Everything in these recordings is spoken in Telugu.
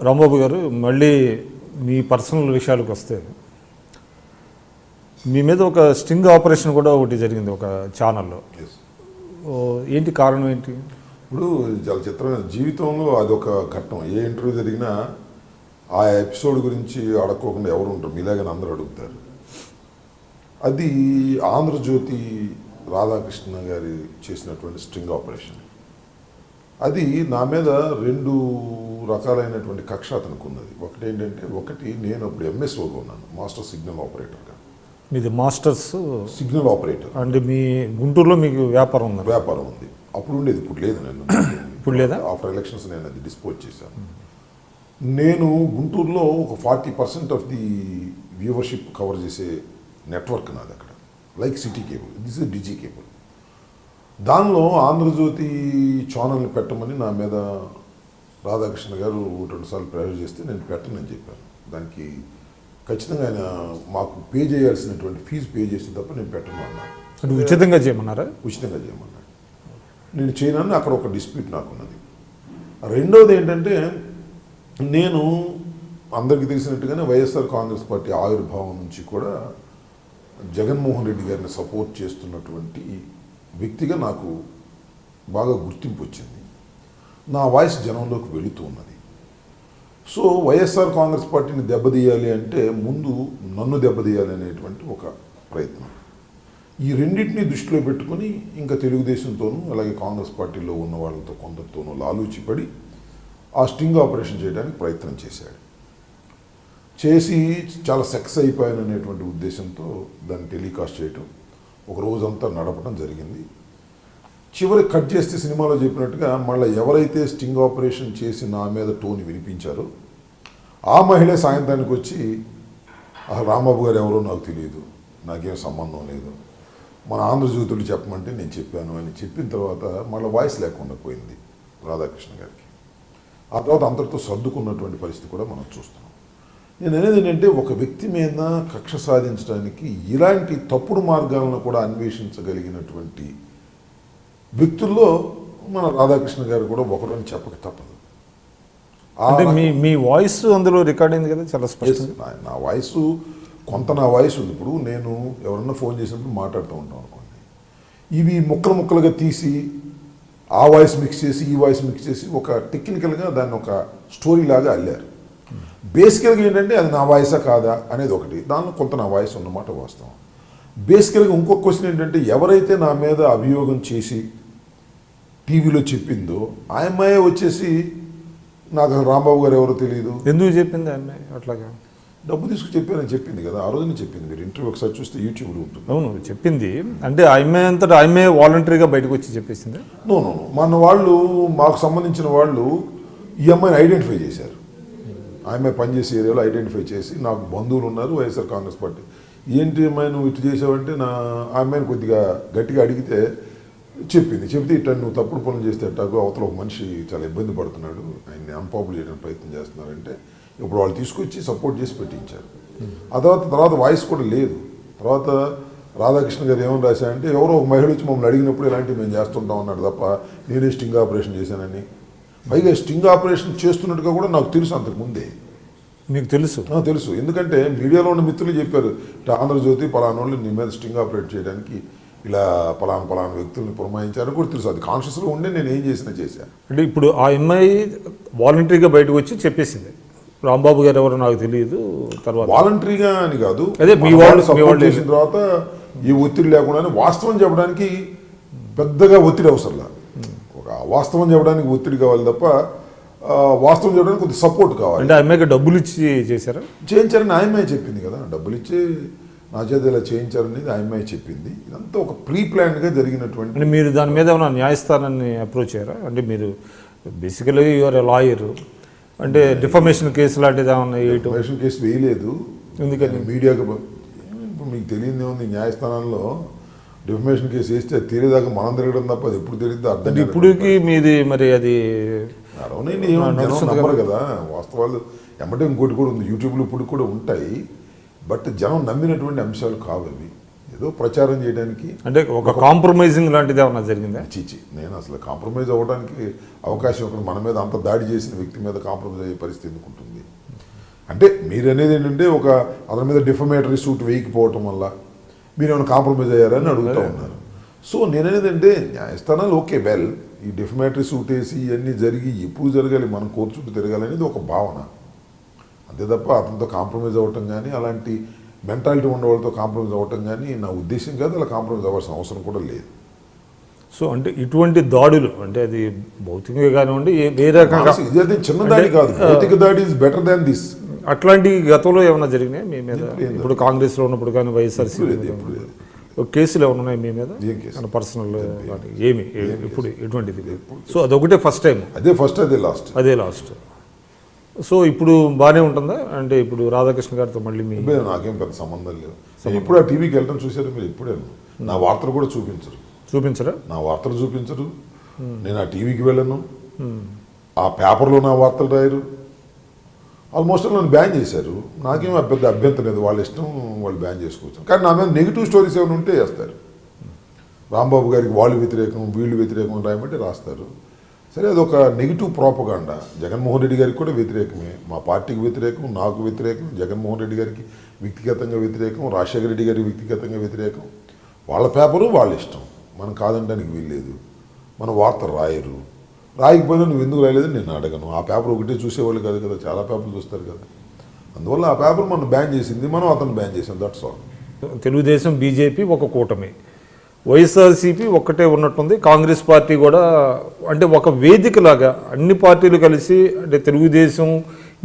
రాంబాబు గారు, మళ్ళీ మీ పర్సనల్ విషయాలకు వస్తే, మీ మీద ఒక స్టింగ్ ఆపరేషన్ కూడా ఒకటి జరిగింది ఒక ఛానల్లో. ఏంటి కారణం ఏంటి? ఇప్పుడు చాలా చిత్రమైన జీవితంలో అదొక ఘట్టం. ఏ ఇంటర్వ్యూ జరిగినా ఆ ఎపిసోడ్ గురించి అడగకుండా ఎవరు ఉంటారు, మీలాగానే అందరూ అడుగుతారు. అది ఆంధ్రజ్యోతి రాధాకృష్ణ గారి చేసినటువంటి స్ట్రింగ్ ఆపరేషన్. అది నా మీద 2 రకాలైనటువంటి కక్ష అతనికి ఉన్నది. ఒకటి ఏంటంటే, నేను అప్పుడు ఎంఎస్ఓగా ఉన్నాను, మాస్టర్ సిగ్నల్ ఆపరేటర్గా. మీది మాస్టర్స్ సిగ్నల్ ఆపరేటర్ అంటే మీ గుంటూరులో మీకు వ్యాపారం ఉంది. అప్పుడు ఉండేది, ఇప్పుడు లేదు. నేను ఇప్పుడు లేదా? ఆఫ్టర్ ఎలక్షన్స్ నేను అది డిస్పోజ్ చేశాను. నేను గుంటూరులో ఒక 40% ఆఫ్ ది వ్యూవర్షిప్ కవర్ చేసే నెట్వర్క్ నాది అక్కడ, like City Cable. This is Digi Cable. దానిలో ఆంధ్రజ్యోతి ఛానల్ని పెట్టమని నా మీద రాధాకృష్ణ గారు 2 సార్లు ప్రెజర్ చేస్తే నేను పెట్టనని చెప్పాను. దానికి ఖచ్చితంగా ఆయన మాకు పే చేయాల్సినటువంటి ఫీజు పే చేస్తే తప్ప నేను పెట్టను అన్నాను. ఉచితంగా చేయమన్నారా? ఉచితంగా చేయమన్నాడు. నేను చేయనని అక్కడ ఒక డిస్ప్యూట్ నాకున్నది. రెండవది ఏంటంటే, నేను అందరికీ తెలిసినట్టుగానే వైఎస్ఆర్ కాంగ్రెస్ పార్టీ ఆవిర్భావం నుంచి కూడా జగన్మోహన్ రెడ్డి గారిని సపోర్ట్ చేస్తున్నటువంటి వ్యక్తిగా నాకు బాగా గుర్తింపు వచ్చింది. నా వాయిస్ జనంలోకి వెళుతూ ఉన్నది. సో వైఎస్ఆర్ కాంగ్రెస్ పార్టీని దెబ్బతీయాలి అంటే ముందు నన్ను దెబ్బతీయాలి అనేటువంటి ఒక ప్రయత్నం. ఈ రెండింటినీ దృష్టిలో పెట్టుకుని ఇంకా తెలుగుదేశంతోనూ అలాగే కాంగ్రెస్ పార్టీలో ఉన్న వాళ్ళతో కొందరితోనూ లాలూచిపడి ఆ స్టింగ్ ఆపరేషన్ చేయడానికి ప్రయత్నం చేసి చాలా సక్సెస్ అయిపోయాను అనేటువంటి ఉద్దేశంతో దాన్ని టెలికాస్ట్ చేయటం, ఒక రోజంతా నడపడం జరిగింది. చివరి కట్ చేస్తే సినిమాలో చెప్పినట్టుగా మళ్ళీ ఎవరైతే స్టింగ్ ఆపరేషన్ చేసి నా మీద టోన్ వినిపించారో ఆ మహిళ సాయంత్రానికి వచ్చి, రాంబాబు గారు ఎవరో నాకు తెలియదు, నాకేం సంబంధం లేదు, మన ఆంధ్రజ్యోతులు చెప్పమంటే నేను చెప్పాను అని చెప్పిన తర్వాత మళ్ళీ వాయిస్ లేకుండా పోయింది రాధాకృష్ణ గారికి. ఆ తర్వాత అందరితో సర్దుకున్నటువంటి పరిస్థితి కూడా మనం చూస్తున్నాం. నేను అనేది ఏంటంటే, ఒక వ్యక్తి మీద కక్ష సాధించడానికి ఇలాంటి తప్పుడు మార్గాలను కూడా అన్వేషించగలిగినటువంటి వ్యక్తుల్లో మన రాధాకృష్ణ గారు కూడా ఒకరని చెప్పక తప్పదు. అంటే మీ వాయిస్ అందులో రికార్డ్ అయింది కదా చాలా స్పష్టంగా. నా వాయిస్ నా వాయిస్ ఉంది. ఇప్పుడు నేను ఎవరన్నా ఫోన్ చేసినప్పుడు మాట్లాడుతూ ఉంటాం అనుకోండి, ఇవి ముక్కలుగా తీసి ఆ వాయిస్ మిక్స్ చేసి ఈ వాయిస్ మిక్స్ చేసి ఒక టెక్నికల్గా దాన్ని ఒక స్టోరీ లాగా అల్లారు. బేసికల్గా ఏంటంటే అది నా వాయిసా కాదా అనేది ఒకటి, దానిలో కొంత నా వాయిస్ ఉన్నమాట వాస్తవం. బేసికల్గా ఇంకొక క్వశ్చన్ ఏంటంటే, ఎవరైతే నా మీద అభియోగం చేసి టీవీలో చెప్పిందో ఆ అమ్మాయి వచ్చేసి నాకు రాంబాబు గారు ఎవరో తెలియదు. ఎందుకు చెప్పింది అమ్మాయి అట్లాగా? డబ్బు తీసుకు చెప్పానని చెప్పింది కదా, ఆ రోజునే చెప్పింది. మీరు ఇంటర్వ్యూ ఒకసారి చూస్తే యూట్యూబ్లో ఉంటుంది. అవును చెప్పింది. అంటే ఆమె అంతటా ఆమె వాలంటరీగా బయటకు వచ్చి చెప్పేసింది? నో మన వాళ్ళు, మాకు సంబంధించిన వాళ్ళు ఈ అమ్మాయిని ఐడెంటిఫై చేశారు. ఆమె పనిచేసే ఏరియాలో ఐడెంటిఫై చేసి, నాకు బంధువులు ఉన్నారు వైఎస్ఆర్ కాంగ్రెస్ పార్టీ, ఏంటి అమ్మాయి నువ్వు ఇటు చేసావంటే ఆ అమ్మాయిని కొద్దిగా గట్టిగా అడిగితే చెప్తే ఇట్లా నువ్వు తప్పుడు పనులు చేస్తే అట్టాకు అవతల ఒక మనిషి చాలా ఇబ్బంది పడుతున్నాడు, ఆయన్ని అన్పాపులర్ చేయడానికి ప్రయత్నం చేస్తున్నారంటే ఇప్పుడు వాళ్ళు తీసుకొచ్చి సపోర్ట్ చేసి పెట్టించారు. ఆ తర్వాత వాయిస్ కూడా లేదు. తర్వాత రాధాకృష్ణ గారు ఏమని రాశారంటే, ఎవరో ఒక మహిళ వచ్చి మమ్మల్ని అడిగినప్పుడు ఇలాంటివి మేము చేస్తుంటాం అన్నాడు తప్ప నేనే స్టింగ్ ఆపరేషన్ చేశానని. పైగా స్టింగ్ ఆపరేషన్ చేస్తున్నట్టుగా కూడా నాకు తెలుసు అంతకుముందే. మీకు తెలుసు? తెలుసు. ఎందుకంటే మీడియాలో ఉన్న మిత్రులు చెప్పారు, ఆంధ్రజ్యోతి పలానా వాళ్ళు నీ మీద స్టింగ్ ఆపరేట్ చేయడానికి ఇలా పలానా వ్యక్తుల్ని పురమాయించారని కూడా తెలుసు. అది కాన్షియస్గా ఉండే నేను ఏం చేసినా చేశాను. అంటే ఇప్పుడు ఆ అమ్మాయి వాలంటరీగా బయటకు వచ్చి చెప్పేసింది, రాంబాబు గారు ఎవరో నాకు తెలియదు. తర్వాత వాలంటరీగా అని కాదు, అదే మీ వాళ్ళు సపోర్ట్ చేసిన తర్వాత ఈ ఒత్తిడి లేకుండానే వాస్తవం చెప్పడానికి పెద్దగా ఒత్తిడి అవసరంలా. ఒక వాస్తవం చెప్పడానికి ఒత్తిడి కావాలి తప్ప వాస్తవం చెప్పడానికి కొద్దిగా సపోర్ట్ కావాలి. అంటే అమ్మాయికి డబ్బులు ఇచ్చి చేయించారని ఆ అమ్మాయి చెప్పింది కదా, డబ్బులు ఇచ్చి నా చేత ఇలా చేయించారనేది ఆ అమ్మాయి చెప్పింది. ఇదంతా ఒక ప్రీ ప్లాన్డ్గా జరిగినటువంటి. అంటే మీరు దాని మీద ఏమైనా న్యాయస్థానాన్ని అప్రోచ్ అయ్యారా? అంటే మీరు బేసికలీ యూఆర్ ఎ లాయర్, అంటే డిఫమేషన్ కేసు లాంటిది ఏమన్నా? డిఫమేషన్ కేసు వేయలేదు. ఎందుకని? మీడియాకి మీకు తెలియదు ఏముంది, న్యాయస్థానంలో డిఫమేషన్ కేసు వేస్తే అది తెలియదాకా మనం తిరగడం తప్ప అది ఎప్పుడు తెలియదు అర్థం. ఇప్పటికి మీది మరి అది నమ్మరు కదా వాస్తవాలు. ఎమ్మటే ఇంకోటి కూడా ఉంది, యూట్యూబ్లో ఇప్పుడు కూడా ఉంటాయి, బట్ జనం నమ్మినటువంటి అంశాలు కావు అవి. ఏదో ప్రచారం చేయడానికి. అంటే ఒక కాంప్రమైజింగ్ లాంటిది ఏమన్నా జరిగిందా? చీచి, నేను అసలు కాంప్రమైజ్ అవ్వడానికి అవకాశం ఒక మన మీద అంత దాడి చేసిన వ్యక్తి మీద కాంప్రమైజ్ అయ్యే పరిస్థితి ఎందుకు ఉంటుంది? అంటే మీరు అనేది ఏంటంటే ఒక అతని మీద డిఫమేటరీ సూట్ వేయకపోవటం వల్ల మీరు ఏమైనా కాంప్రమైజ్ అయ్యారని అడుగుతూ ఉన్నారు. సో నేననేది అంటే న్యాయస్థానాలు ఓకే వెల్, ఈ డిఫమేటరీ సూట్ వేసి ఇవన్నీ జరిగి ఎప్పుడు జరగాలి, మనం కోర్టు చుట్టూ తిరగాలి అనేది ఒక భావన. అంతే తప్ప అతనితో కాంప్రమైజ్ అవ్వటం కానీ, అలాంటి మెంటాలిటీ ఉన్న వాళ్ళతో కాంప్రమైజ్ అవ్వటం కానీ నా ఉద్దేశం కాదు. అలా కాంప్రమైజ్ అవ్వాల్సిన అవసరం కూడా లేదు. సో అంటే ఇటువంటి దాడులు అంటే అది భౌతికంగా కానివ్వండి వేరే రకంగా, ఇది అది చిన్నదాడి కాదు, భౌతిక దాడి ఈజ్ బెటర్ దాన్ దిస్. అట్లాంటి గతంలో ఏమైనా జరిగినాయి మీ మీద? ఇప్పుడు కాంగ్రెస్లో ఉన్నప్పుడు కానీ వైఎస్ఆర్సీపీ కేసులు ఏమైనా ఉన్నాయి మీ మీద? ఏం కేసు? పర్సనల్ ఏమి ఇప్పుడు ఎటువంటిది? సో అదొకటే ఫస్ట్ టైం? అదే ఫస్ట్, అదే లాస్ట్. అదే లాస్ట్. సో ఇప్పుడు బాగానే ఉంటుందా? అంటే ఇప్పుడు రాధాకృష్ణ గారితో మళ్ళీ మీ నాకేం పెద్ద సంబంధం లేదు. నేను ఎప్పుడు ఆ టీవీకి వెళ్ళడం చూసారు మీరు? ఎప్పుడే నా వార్తలు కూడా చూపించరా? నా వార్తలు చూపించరు. నేను ఆ టీవీకి వెళ్ళను, ఆ పేపర్లో నా వార్తలు రాయరు. ఆల్మోస్ట్ నన్ను బ్యాన్ చేశారు. నాకేం పెద్ద అభ్యంతరం లేదు, వాళ్ళ ఇష్టం, వాళ్ళు బ్యాన్ చేసుకోవచ్చు. కానీ నా మీద నెగిటివ్ స్టోరీస్ ఏమైనా ఉంటే వేస్తారు. రాంబాబు గారికి వాళ్ళు వ్యతిరేకం, వీళ్ళు వ్యతిరేకం రాయమంటే రాస్తారు. సరే, అదొక నెగిటివ్ ప్రాపగాండా. జగన్మోహన్ రెడ్డి గారికి కూడా వ్యతిరేకమే, మా పార్టీకి వ్యతిరేకం, నాకు వ్యతిరేకం, జగన్మోహన్ రెడ్డి గారికి వ్యక్తిగతంగా వ్యతిరేకం, రాజశేఖర రెడ్డి గారికి వ్యక్తిగతంగా వ్యతిరేకం. వాళ్ళ పేపరు వాళ్ళ ఇష్టం, మనం కాదనడానికి వీల్లేదు. మన వార్త రాయరు, రాయకపోయినా నువ్వు ఎందుకు రాయలేదని నేను అడగను. ఆ పేపర్ ఒకటే చూసేవాళ్ళు కాదు కదా, చాలా పేపర్లు చూస్తారు కదా. అందువల్ల ఆ పేపర్ మనం బ్యాన్ చేసింది, మనం అతను బ్యాన్ చేసాం, దట్స్ ఆల్. తెలుగుదేశం బీజేపీ ఒక కూటమి, వైఎస్ఆర్సీపీ ఒక్కటే ఉన్నట్టుంది. కాంగ్రెస్ పార్టీ కూడా అంటే ఒక వేదికలాగా అన్ని పార్టీలు కలిసి అంటే తెలుగుదేశం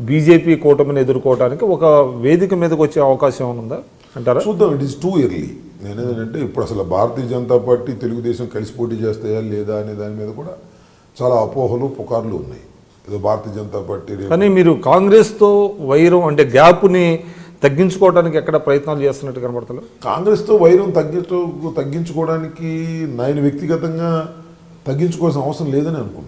బీజేపీ కూటమిని ఎదుర్కోవడానికి ఒక వేదిక మీదకి వచ్చే అవకాశం ఉందా అంటారా? చూద్దాం, ఇట్ ఈస్ టూ ఎర్లీ. నేనేదంటే ఇప్పుడు అసలు భారతీయ జనతా పార్టీ తెలుగుదేశం కలిసి పోటీ చేస్తాయా లేదా అనే దాని మీద కూడా చాలా అపోహలు, పుకార్లు ఉన్నాయి. ఏదో భారతీయ జనతా పార్టీ. కానీ మీరు కాంగ్రెస్తో వైరం అంటే గ్యాప్ని తగ్గించుకోవడానికి ఎక్కడ ప్రయత్నాలు చేస్తున్నట్టు కనబడతలేదు. కాంగ్రెస్తో వైరం తగ్గించుకోవడానికి నేను వ్యక్తిగతంగా తగ్గించుకోవాల్సిన అవసరం లేదని అనుకుంటున్నాను.